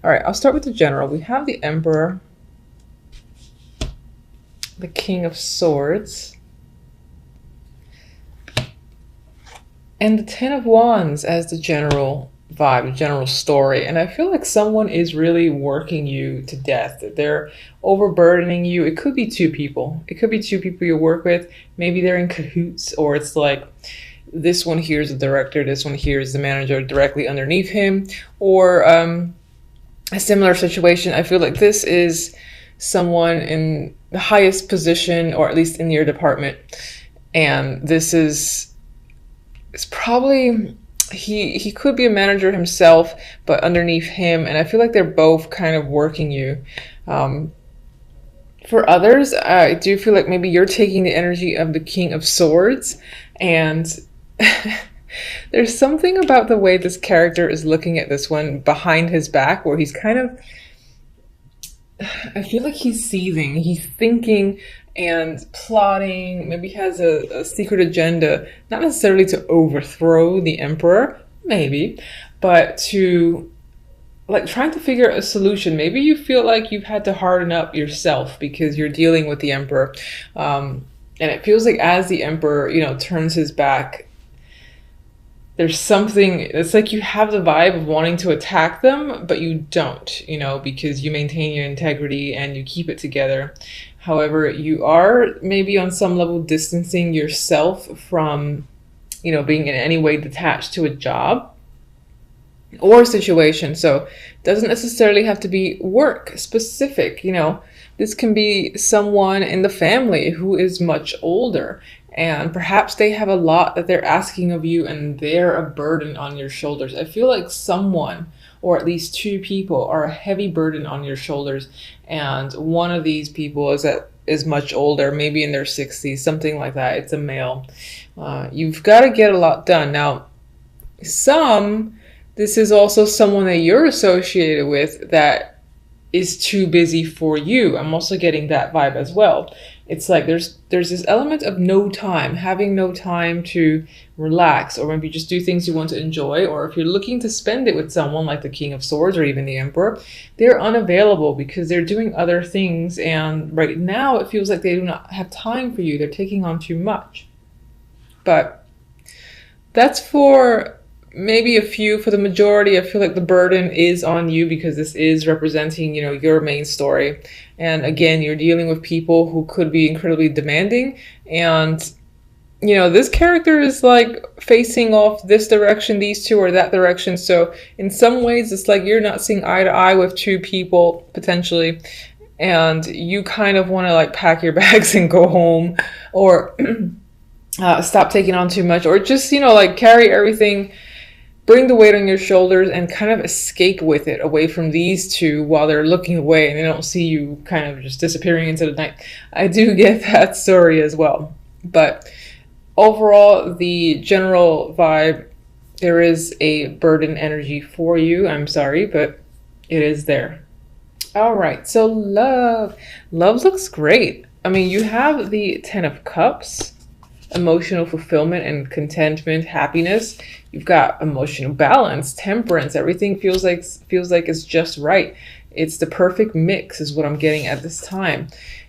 All right, I'll start with the general. We have the Emperor, the King of Swords, and the Ten of Wands as the general vibe, the general story. And I feel like someone is really working you to death. They're overburdening you. It could be two people. It could be two people you work with. Maybe they're in cahoots, or it's like this one here is the director, this one here is the manager directly underneath him, or a similar situation. I feel like this is someone in the highest position, or at least in your department, and this is, it's probably, he could be a manager himself, but underneath him, and I feel like they're both kind of working you. For others, I do feel like maybe you're taking the energy of the King of Swords, and there's something about the way this character is looking at this one behind his back, where he's kind of, I feel like he's seething, he's thinking and plotting, maybe has a secret agenda, not necessarily to overthrow the Emperor, maybe, but to like trying to figure out a solution. Maybe you feel like you've had to harden up yourself because you're dealing with the Emperor. And it feels like as the Emperor, you know, turns his back, there's something, it's like you have the vibe of wanting to attack them, but you don't, you know, because you maintain your integrity and you keep it together. However, you are maybe on some level distancing yourself from, you know, being in any way detached to a job or a situation. So it doesn't necessarily have to be work specific, you know. This can be someone in the family who is much older, and perhaps they have a lot that they're asking of you and they're a burden on your shoulders. I feel like someone, or at least two people, are a heavy burden on your shoulders, and one of these people is much older, maybe in their 60s, something like that. It's a male. You've got to get a lot done. Now, this is also someone that you're associated with that is too busy for you. I'm also getting that vibe as well. It's like there's this element of no time, having no time to relax, or maybe just do things you want to enjoy. Or if you're looking to spend it with someone like the King of Swords or even the Emperor, they're unavailable because they're doing other things. And right now it feels like they do not have time for you. They're taking on too much. But that's for maybe a few. For the majority, I feel like the burden is on you because this is representing, you know, your main story. And again, you're dealing with people who could be incredibly demanding. And, you know, this character is like facing off this direction, these two, or that direction. So in some ways, it's like you're not seeing eye to eye with two people potentially. And you kind of want to like pack your bags and go home, or stop taking on too much, or just, you know, like carry everything, bring the weight on your shoulders and kind of escape with it away from these two while they're looking away and they don't see you kind of just disappearing into the night. I do get that story as well. But overall, the general vibe, there is a burden energy for you. I'm sorry, but it is there. All right, so love. Love looks great. I mean, you have the Ten of Cups, emotional fulfillment and contentment, happiness. You've got emotional balance, temperance. Everything feels like it's just right. It's the perfect mix is what I'm getting at this time.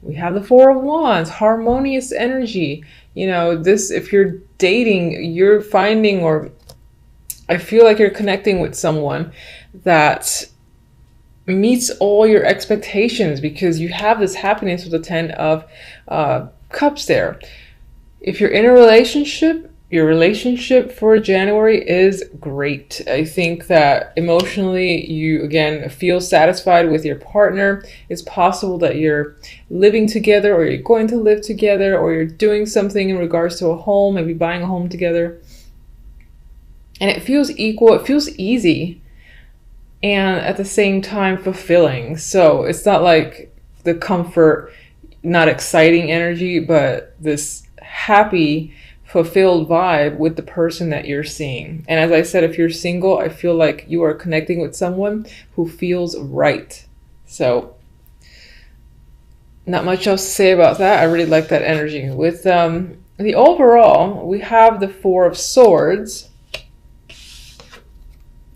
We have the Four of Wands, harmonious energy. You know, this, if you're dating, you're finding, or I feel like you're connecting with someone that meets all your expectations because you have this happiness with the Ten of Cups there. If you're in a relationship, your relationship for January is great. I think that emotionally you, again, feel satisfied with your partner. It's possible that you're living together, or you're going to live together, or you're doing something in regards to a home, maybe buying a home together. And it feels equal, it feels easy, and at the same time fulfilling. So it's not like the comfort, not exciting energy, but this happy, fulfilled vibe with the person that you're seeing. And as I said, if you're single, I feel like you are connecting with someone who feels right. So not much else to say about that. I really like that energy. With the overall, we have the Four of Swords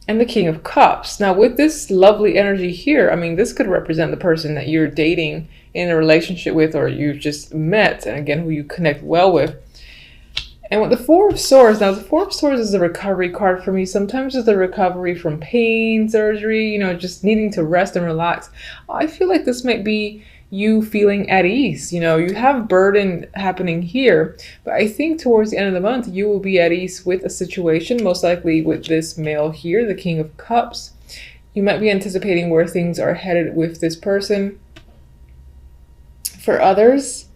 and the King of Cups. Now, with this lovely energy here, I mean, this could represent the person that you're dating, in a relationship with, or you've just met, and again, who you connect well with. And with the Four of Swords, now the Four of Swords is a recovery card for me. Sometimes it's a recovery from pain, surgery, you know, just needing to rest and relax. I feel like this might be you feeling at ease. You know, you have burden happening here, but I think towards the end of the month, you will be at ease with a situation, most likely with this male here, the King of Cups. You might be anticipating where things are headed with this person. For others,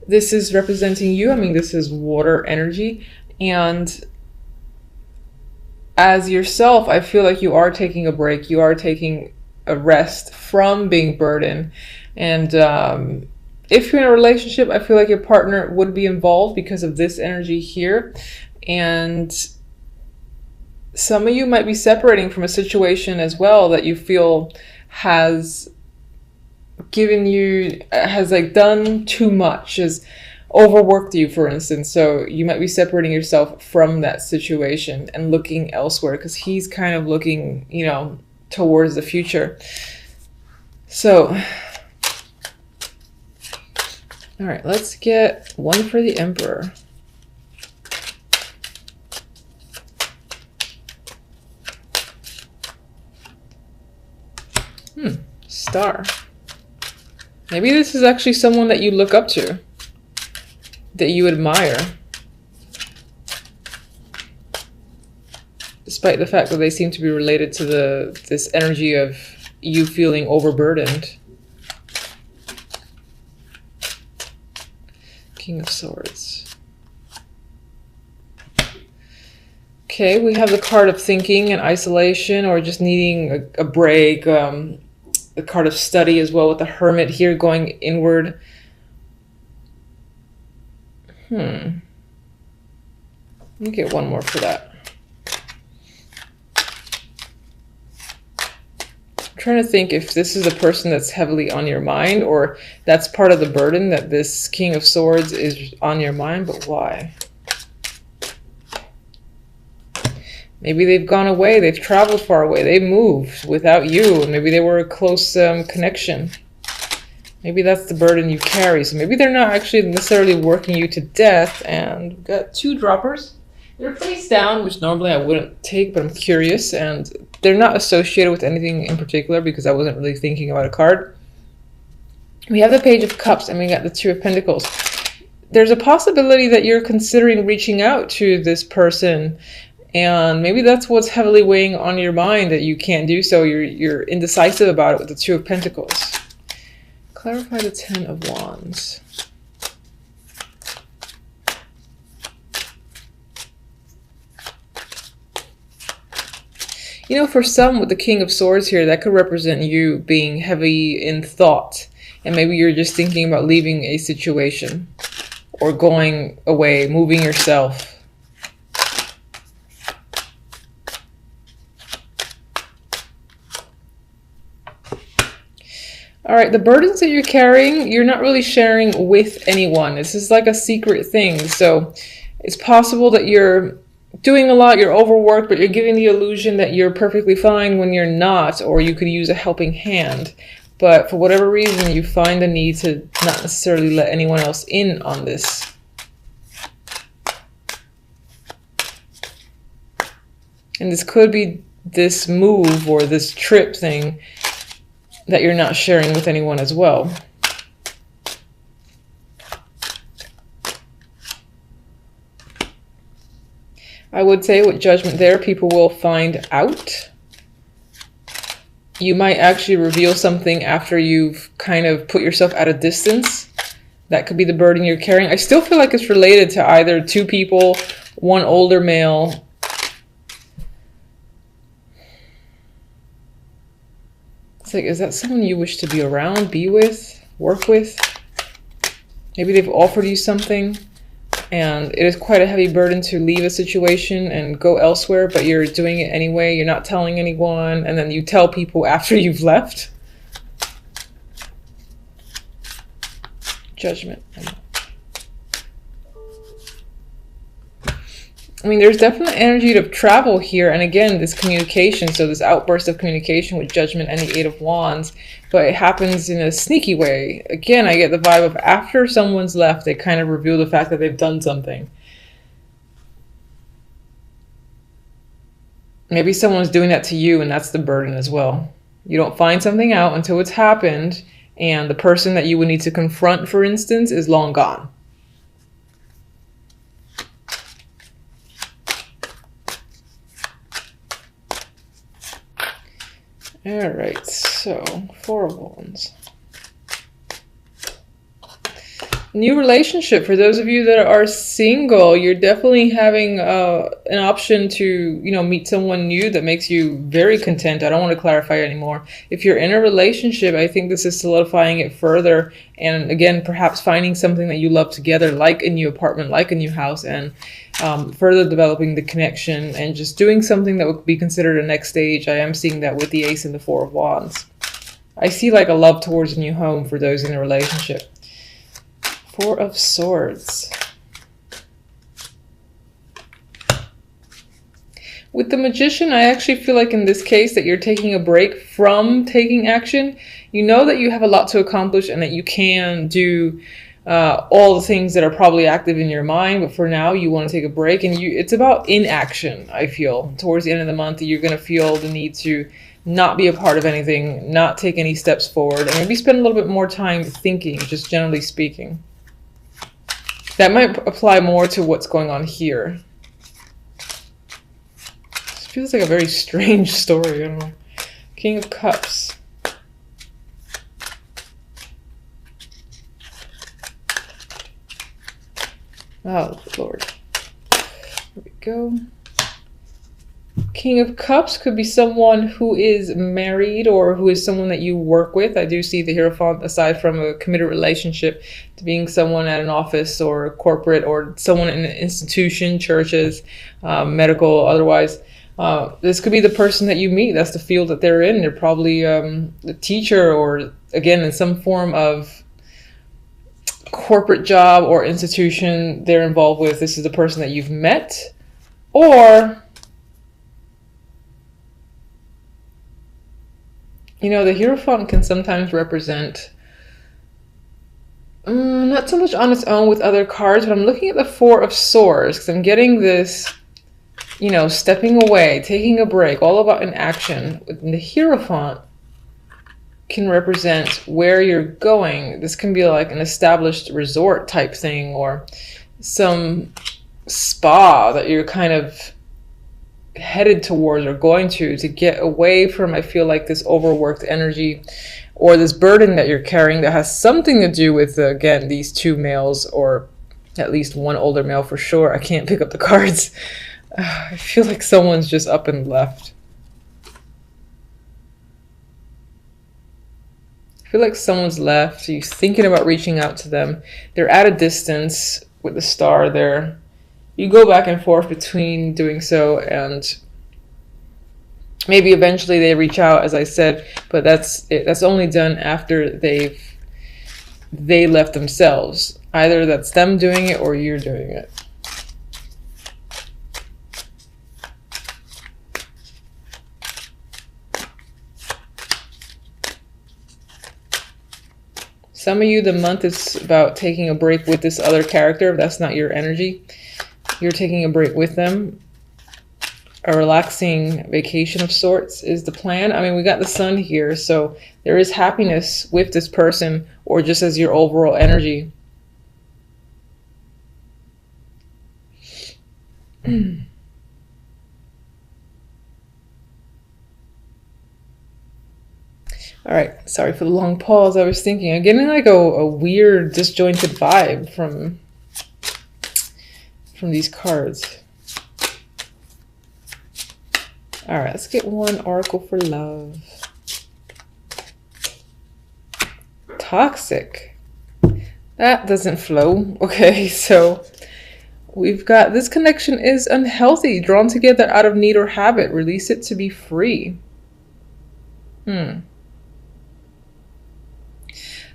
this is representing you. I mean, this is water energy. And as yourself, I feel like you are taking a break. You are taking a rest from being burdened. And if you're in a relationship, I feel like your partner would be involved because of this energy here. And some of you might be separating from a situation as well that you feel has given you, has like done too much, has overworked you, for instance. So you might be separating yourself from that situation and looking elsewhere, because he's kind of looking, you know, towards the future. So, all right, let's get one for the Emperor. Star. Maybe this is actually someone that you look up to, that you admire, despite the fact that they seem to be related to this energy of you feeling overburdened. King of Swords. Okay, we have the card of thinking and isolation, or just needing a break. The card of study as well, with the Hermit here going inward. Let me get one more for that. I'm trying to think if this is a person that's heavily on your mind, or that's part of the burden, that this King of Swords is on your mind, but why? Maybe they've gone away, they've traveled far away, they moved without you, and maybe they were a close connection. Maybe that's the burden you carry. So maybe they're not actually necessarily working you to death. And we've got two droppers. They're face down, which normally I wouldn't take, but I'm curious. And they're not associated with anything in particular because I wasn't really thinking about a card. We have the Page of Cups and we got the Two of Pentacles. There's a possibility that you're considering reaching out to this person, and maybe that's what's heavily weighing on your mind, that you can't do so. You're indecisive about it with the Two of Pentacles. Clarify the Ten of Wands. You know, for some with the King of Swords here, that could represent you being heavy in thought. And maybe you're just thinking about leaving a situation or going away, moving yourself. All right, the burdens that you're carrying, you're not really sharing with anyone. This is like a secret thing. So it's possible that you're doing a lot, you're overworked, but you're giving the illusion that you're perfectly fine when you're not, or you could use a helping hand. But for whatever reason, you find the need to not necessarily let anyone else in on this. And this could be this move or this trip thing that you're not sharing with anyone as well. I would say with Judgment there, people will find out. You might actually reveal something after you've kind of put yourself at a distance. That could be the burden you're carrying. I still feel like it's related to either two people, one older male. It's like, is that someone you wish to be around, be with, work with? Maybe they've offered you something, and it is quite a heavy burden to leave a situation and go elsewhere, but you're doing it anyway. You're not telling anyone, and then you tell people after you've left. Judgment. I mean, there's definitely energy to travel here. And again, this communication, so this outburst of communication with Judgment and the Eight of Wands, but it happens in a sneaky way. Again, I get the vibe of after someone's left, they kind of reveal the fact that they've done something. Maybe someone's doing that to you, and that's the burden as well. You don't find something out until it's happened, and the person that you would need to confront, for instance, is long gone. All right, so Four of Wands. New relationship. For those of you that are single, you're definitely having an option to, meet someone new that makes you very content. I don't want to clarify anymore. If you're in a relationship, I think this is solidifying it further. And again, perhaps finding something that you love together, like a new apartment, like a new house, and further developing the connection and just doing something that would be considered a next stage. I am seeing that with the Ace and the Four of Wands. I see like a love towards a new home for those in a relationship. Four of Swords. With the Magician, I actually feel like in this case that you're taking a break from taking action. You know that you have a lot to accomplish and that you can do all the things that are probably active in your mind, but for now you want to take a break, and it's about inaction. I feel towards the end of the month you're going to feel the need to not be a part of anything, not take any steps forward, and maybe spend a little bit more time thinking, just generally speaking. That might apply more to what's going on here. This feels like a very strange story. I don't know. King of Cups. Oh, Lord. Here we go. King of Cups could be someone who is married or who is someone that you work with. I do see the Hierophant, aside from a committed relationship, to being someone at an office or corporate or someone in an institution, churches, medical, otherwise. This could be the person that you meet. That's the field that they're in. They're probably a teacher or, again, in some form of corporate job or institution they're involved with. This is the person that you've met. Or the Hierophant can sometimes represent, not so much on its own with other cards, but I'm looking at the Four of Swords because I'm getting this, stepping away, taking a break, all about inaction. The Hierophant can represent where you're going. This can be like an established resort type thing or some spa that you're kind of headed towards or going to get away from, I feel like, this overworked energy or this burden that you're carrying that has something to do with, again, these two males, or at least one older male for sure. I can't pick up the cards. I feel like someone's just up and left. I feel like someone's left. You're thinking about reaching out to them. They're at a distance with the star there. You go back and forth between doing so, and maybe eventually they reach out, as I said, but that's only done after they left themselves. Either that's them doing it or you're doing it. Some of you, the month is about taking a break with this other character. If that's not your energy, you're taking a break with them. A relaxing vacation of sorts is the plan. I mean, we got the Sun here, so there is happiness with this person or just as your overall energy. All right, sorry for the long pause. I was thinking, I'm getting like a weird disjointed vibe from these cards. All right, let's get one oracle for love. Toxic. That doesn't flow. Okay, so we've got this connection is unhealthy, drawn together out of need or habit. Release it to be free.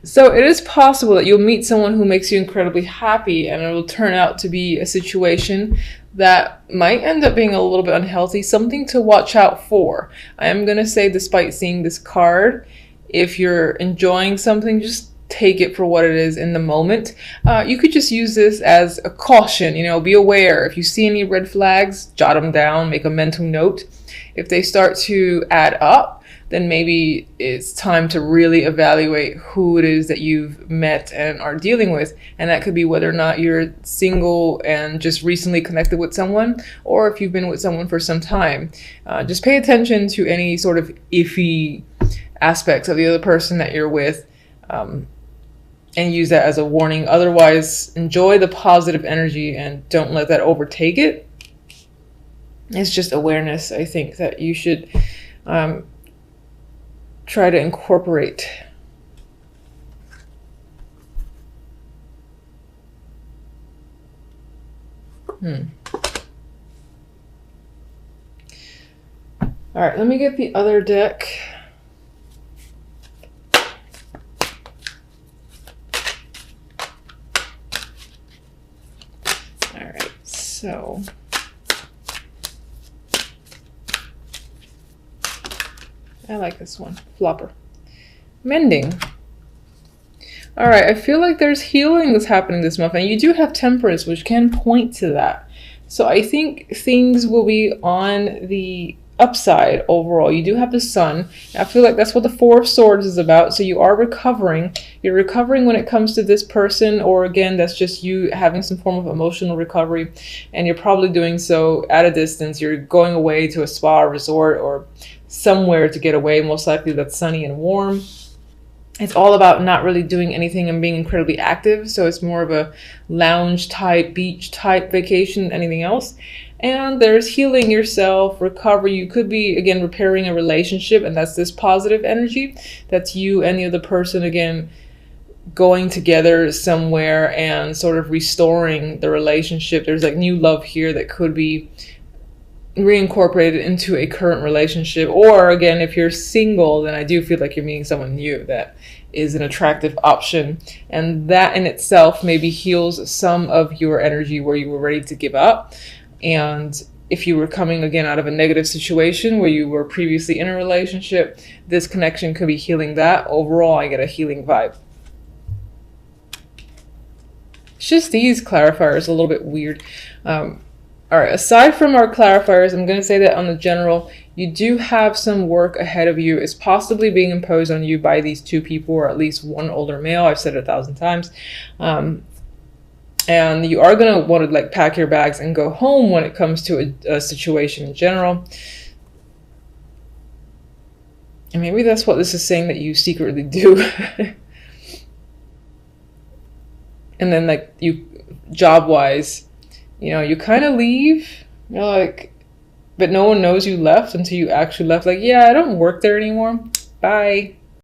So it is possible that you'll meet someone who makes you incredibly happy, and it will turn out to be a situation that might end up being a little bit unhealthy, something to watch out for. I am going to say, despite seeing this card, if you're enjoying something, just take it for what it is in the moment. You could just use this as a caution, be aware. If you see any red flags, jot them down, make a mental note. If they start to add up, then maybe it's time to really evaluate who it is that you've met and are dealing with. And that could be whether or not you're single and just recently connected with someone, or if you've been with someone for some time. Just pay attention to any sort of iffy aspects of the other person that you're with, and use that as a warning. Otherwise, enjoy the positive energy and don't let that overtake it. It's just awareness, I think, that you should try to incorporate. All right, let me get the other deck. All right, so I like this one, Flopper. Mending. All right, I feel like there's healing that's happening this month, and you do have Temperance, which can point to that. So I think things will be on the upside overall. You do have the Sun. I feel like that's what the Four of Swords is about. So you are recovering. You're recovering when it comes to this person, or again, that's just you having some form of emotional recovery, and you're probably doing so at a distance. You're going away to a spa, resort, or somewhere to get away. Most likely that's sunny and warm. It's all about not really doing anything and being incredibly active. So it's more of a lounge type, beach type vacation than anything else. And there's healing yourself, recovery. You could be, again, repairing a relationship, and that's this positive energy. That's you and the other person, again, going together somewhere and sort of restoring the relationship. There's like new love here that could be reincorporated into a current relationship. Or again, if you're single, then I do feel like you're meeting someone new that is an attractive option, and that in itself maybe heals some of your energy where you were ready to give up. And if you were coming again out of a negative situation where you were previously in a relationship, this connection could be healing that. Overall, I get a healing vibe. It's just these clarifiers a little bit weird. All right, aside from our clarifiers, I'm going to say that on the general, you do have some work ahead of you. It's possibly being imposed on you by these two people, or at least one older male. I've said it 1,000 times. And you are going to want to like pack your bags and go home when it comes to a situation in general. And maybe that's what this is saying that you secretly do. And then like you, job-wise, you kind of leave, you're like, but no one knows you left until you actually left. Like, yeah, I don't work there anymore. Bye.